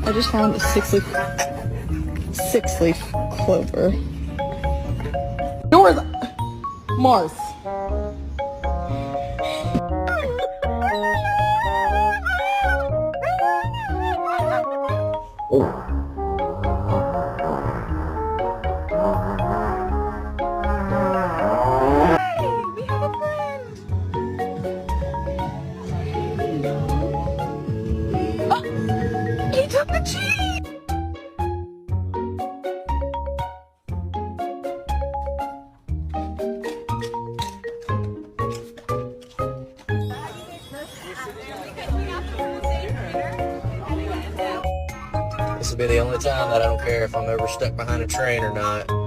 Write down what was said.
I just found a six-leaf clover. North Mars. He took the cheese! This will be the only time that I don't care if I'm ever stuck behind a train or not.